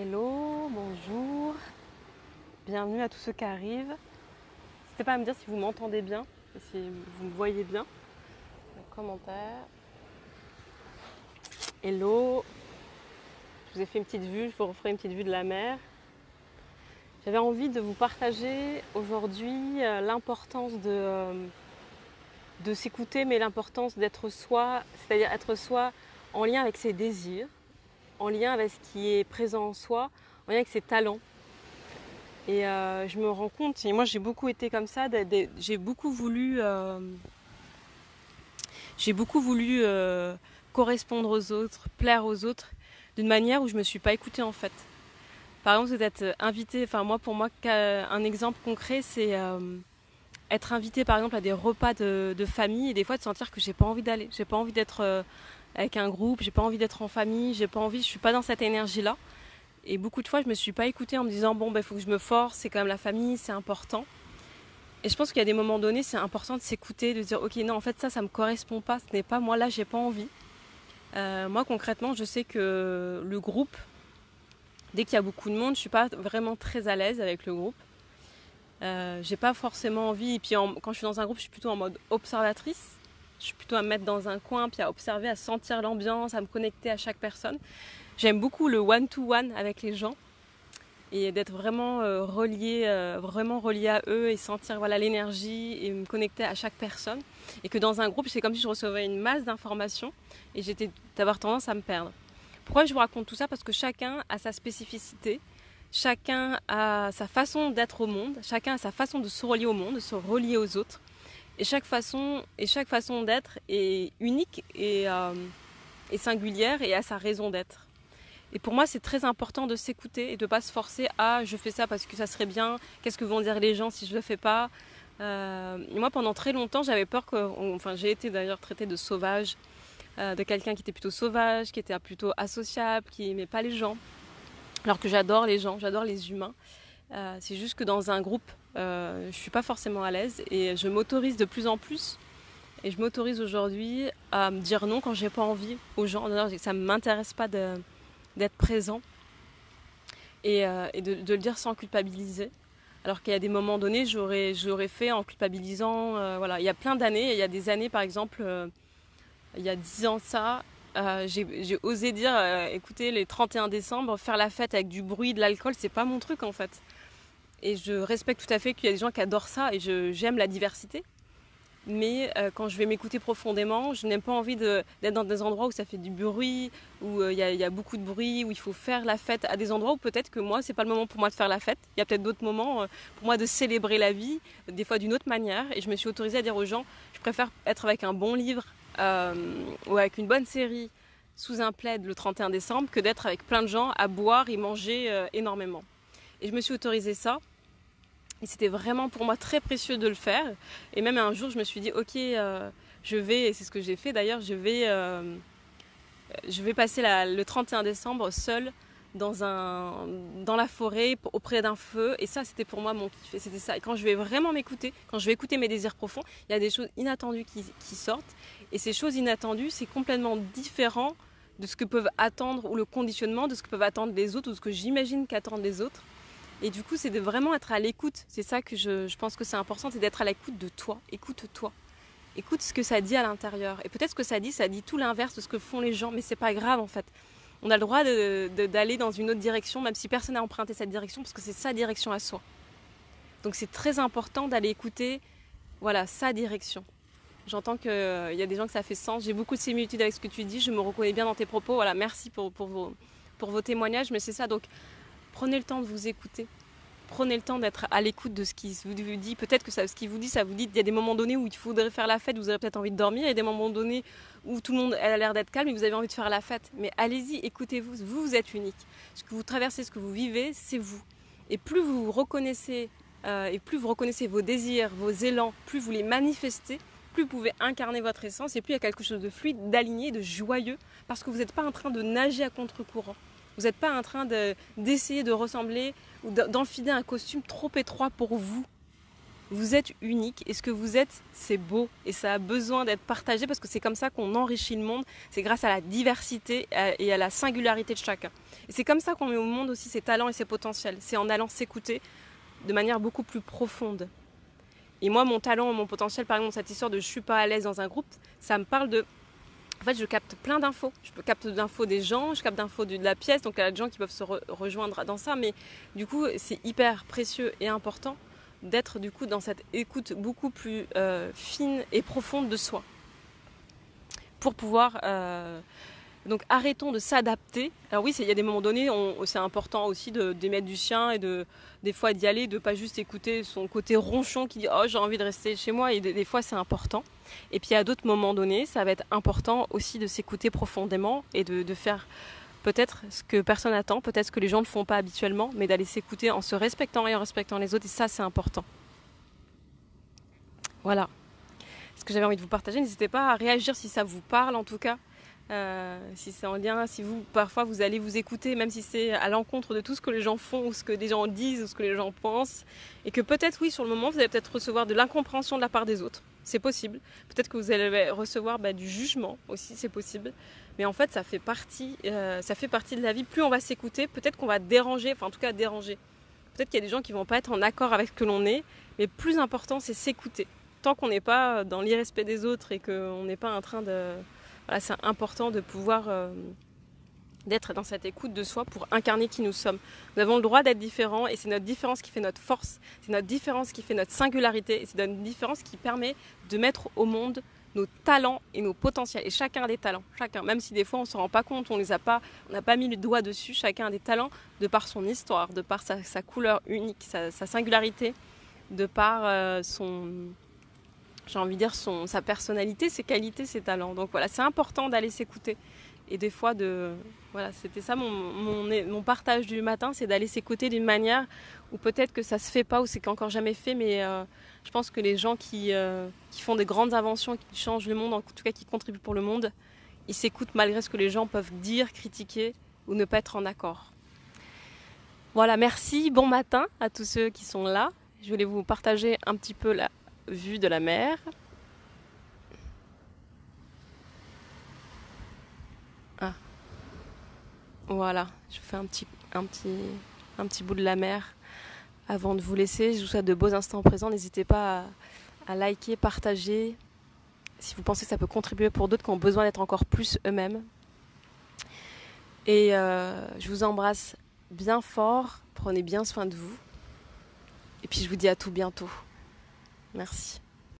Hello, bonjour, bienvenue à tous ceux qui arrivent. N'hésitez pas à me dire si vous m'entendez bien, et si vous me voyez bien. Un commentaire. Hello, je vous ai fait une petite vue, je vous referai une petite vue de la mer. J'avais envie de vous partager aujourd'hui l'importance de s'écouter, mais l'importance d'être soi, c'est-à-dire être soi en lien avec ses désirs, en lien avec ce qui est présent en soi, en lien avec ses talents. Et je me rends compte, et moi j'ai beaucoup été comme ça, j'ai beaucoup voulu correspondre aux autres, plaire aux autres, d'une manière où je ne me suis pas écoutée en fait. Par exemple, c'est d'être invité, pour moi, un exemple concret, c'est être invité par exemple à des repas de famille et des fois de sentir que j'ai pas envie d'aller, j'ai pas envie d'être avec un groupe, j'ai pas envie d'être en famille, j'ai pas envie, je suis pas dans cette énergie-là. Et beaucoup de fois, je me suis pas écoutée en me disant bon, faut que je me force, c'est quand même la famille, c'est important. Et je pense qu'il y a des moments donnés, c'est important de s'écouter, de dire ok, non, en fait, ça me correspond pas, ce n'est pas moi, là, j'ai pas envie. Moi, concrètement, je sais que le groupe, dès qu'il y a beaucoup de monde, je suis pas vraiment très à l'aise avec le groupe. J'ai pas forcément envie. Et puis, quand je suis dans un groupe, je suis plutôt en mode observatrice. Je suis plutôt à me mettre dans un coin, puis à observer, à sentir l'ambiance, à me connecter à chaque personne. J'aime beaucoup le one-to-one avec les gens et d'être vraiment relié à eux et sentir l'énergie et me connecter à chaque personne. Et que dans un groupe, c'est comme si je recevais une masse d'informations et d'avoir tendance à me perdre. Pourquoi je vous raconte tout ça? Parce que chacun a sa spécificité, chacun a sa façon d'être au monde, chacun a sa façon de se relier au monde, de se relier aux autres. Et chaque façon d'être est unique et singulière et a sa raison d'être. Et pour moi, c'est très important de s'écouter et de ne pas se forcer à je fais ça parce que ça serait bien, qu'est-ce que vont dire les gens si je le fais pas. Moi, pendant très longtemps, j'avais peur j'ai été d'ailleurs traitée de sauvage, de quelqu'un qui était plutôt sauvage, qui était plutôt associable, qui n'aimait pas les gens. Alors que j'adore les gens, j'adore les humains. C'est juste que dans un groupe, je ne suis pas forcément à l'aise et je m'autorise de plus en plus. Et je m'autorise aujourd'hui à me dire non quand j'ai pas envie aux gens. Ça ne m'intéresse pas d'être présent et de le dire sans culpabiliser. Alors qu'il y a des moments donnés, j'aurais fait en culpabilisant. Il y a plein d'années, il y a des années par exemple, il y a 10 ans de ça, j'ai osé dire, écoutez, les 31 décembre, faire la fête avec du bruit, de l'alcool, c'est pas mon truc en fait. Et je respecte tout à fait qu'il y a des gens qui adorent ça et j'aime la diversité. Mais quand je vais m'écouter profondément, je n'ai pas envie d'être dans des endroits où ça fait du bruit, où il y a beaucoup de bruit, où il faut faire la fête, à des endroits où peut-être que moi, c'est pas le moment pour moi de faire la fête. Il y a peut-être d'autres moments pour moi de célébrer la vie, des fois d'une autre manière. Et je me suis autorisée à dire aux gens, je préfère être avec un bon livre ou avec une bonne série sous un plaid le 31 décembre que d'être avec plein de gens à boire et manger énormément. Et je me suis autorisée ça. Et c'était vraiment pour moi très précieux de le faire. Et même un jour, je me suis dit, ok, je vais, et c'est ce que j'ai fait d'ailleurs, je vais passer le 31 décembre seule dans la forêt, auprès d'un feu. Et ça, c'était pour moi mon kiff. Et c'était ça. Et quand je vais vraiment m'écouter, quand je vais écouter mes désirs profonds, il y a des choses inattendues qui sortent. Et ces choses inattendues, c'est complètement différent de ce que peuvent attendre, ou le conditionnement de ce que peuvent attendre les autres, ou ce que j'imagine qu'attendent les autres. Et du coup, c'est de vraiment être à l'écoute. C'est ça que je pense que c'est important, c'est d'être à l'écoute de toi. Écoute-toi. Écoute ce que ça dit à l'intérieur. Et peut-être ce que ça dit tout l'inverse de ce que font les gens. Mais c'est pas grave en fait. On a le droit d'aller dans une autre direction, même si personne n'a emprunté cette direction, parce que c'est sa direction à soi. Donc c'est très important d'aller écouter sa direction. J'entends qu'il y a des gens que ça fait sens. J'ai beaucoup de similitudes avec ce que tu dis. Je me reconnais bien dans tes propos. Merci pour vos témoignages. Mais c'est ça, donc prenez le temps de vous écouter. Prenez le temps d'être à l'écoute de ce qui vous dit. Peut-être que ce qu'il vous dit, ça vous dit. Il y a des moments donnés où il faudrait faire la fête, vous aurez peut-être envie de dormir. Il y a des moments donnés où tout le monde a l'air d'être calme et vous avez envie de faire la fête. Mais allez-y, écoutez-vous. Vous êtes unique. Ce que vous traversez, ce que vous vivez, c'est vous. Et plus vous vous reconnaissez, vos désirs, vos élans, plus vous les manifestez, plus vous pouvez incarner votre essence et plus il y a quelque chose de fluide, d'aligné, de joyeux, parce que vous n'êtes pas en train de nager à contre-courant. Vous n'êtes pas en train d'essayer de ressembler ou d'enfiler un costume trop étroit pour vous. Vous êtes unique et ce que vous êtes, c'est beau et ça a besoin d'être partagé parce que c'est comme ça qu'on enrichit le monde. C'est grâce à la diversité et à la singularité de chacun. Et c'est comme ça qu'on met au monde aussi ses talents et ses potentiels. C'est en allant s'écouter de manière beaucoup plus profonde. Et moi, mon talent, mon potentiel, par exemple, cette histoire de je suis pas à l'aise dans un groupe, ça me parle de... En fait, je capte plein d'infos. Je peux capter d'infos des gens, je capte d'infos de la pièce, donc il y a des gens qui peuvent se rejoindre dans ça. Mais du coup, c'est hyper précieux et important d'être du coup dans cette écoute beaucoup plus fine et profonde de soi. Pour pouvoir... donc arrêtons de s'adapter. Alors oui, il y a des moments donnés, c'est important aussi d'émettre du sien et des fois d'y aller, de pas juste écouter son côté ronchon qui dit « Oh, j'ai envie de rester chez moi » et des fois c'est important. Et puis à d'autres moments donnés, ça va être important aussi de s'écouter profondément et de faire peut-être ce que personne n'attend, peut-être ce que les gens ne font pas habituellement, mais d'aller s'écouter en se respectant et en respectant les autres, et ça c'est important. Voilà ce que j'avais envie de vous partager. N'hésitez pas à réagir si ça vous parle en tout cas. Si c'est en lien, si vous parfois vous allez vous écouter, même si c'est à l'encontre de tout ce que les gens font ou ce que les gens disent ou ce que les gens pensent, et que peut-être oui sur le moment vous allez peut-être recevoir de l'incompréhension de la part des autres, c'est possible. Peut-être que vous allez recevoir du jugement aussi, c'est possible. Mais en fait ça fait partie de la vie. Plus on va s'écouter, peut-être qu'on va déranger, enfin en tout cas déranger. Peut-être qu'il y a des gens qui vont pas être en accord avec ce que l'on est, mais plus important c'est s'écouter. Tant qu'on n'est pas dans l'irrespect des autres et qu'on n'est pas en train de... Voilà, c'est important de pouvoir d'être dans cette écoute de soi pour incarner qui nous sommes. Nous avons le droit d'être différents et c'est notre différence qui fait notre force, c'est notre différence qui fait notre singularité et c'est notre différence qui permet de mettre au monde nos talents et nos potentiels. Et chacun a des talents, chacun, même si des fois on ne se rend pas compte, on n'a pas mis le doigt dessus, chacun a des talents de par son histoire, de par sa couleur unique, sa singularité, de par j'ai envie de dire sa personnalité, ses qualités, ses talents. Donc voilà, c'est important d'aller s'écouter. Et des fois, voilà, c'était ça mon partage du matin, c'est d'aller s'écouter d'une manière où peut-être que ça se fait pas ou c'est encore jamais fait, mais je pense que les gens qui font des grandes inventions, qui changent le monde, en tout cas qui contribuent pour le monde, ils s'écoutent malgré ce que les gens peuvent dire, critiquer ou ne pas être en accord. Voilà, merci, bon matin à tous ceux qui sont là. Je voulais vous partager un petit peu la vue de la mer. Ah. Voilà, je fais un petit bout de la mer avant de vous laisser. Je vous souhaite de beaux instants présents. N'hésitez pas à liker, partager si vous pensez que ça peut contribuer pour d'autres qui ont besoin d'être encore plus eux-mêmes. Et je vous embrasse bien fort. Prenez bien soin de vous. Et puis je vous dis à tout bientôt. Merci.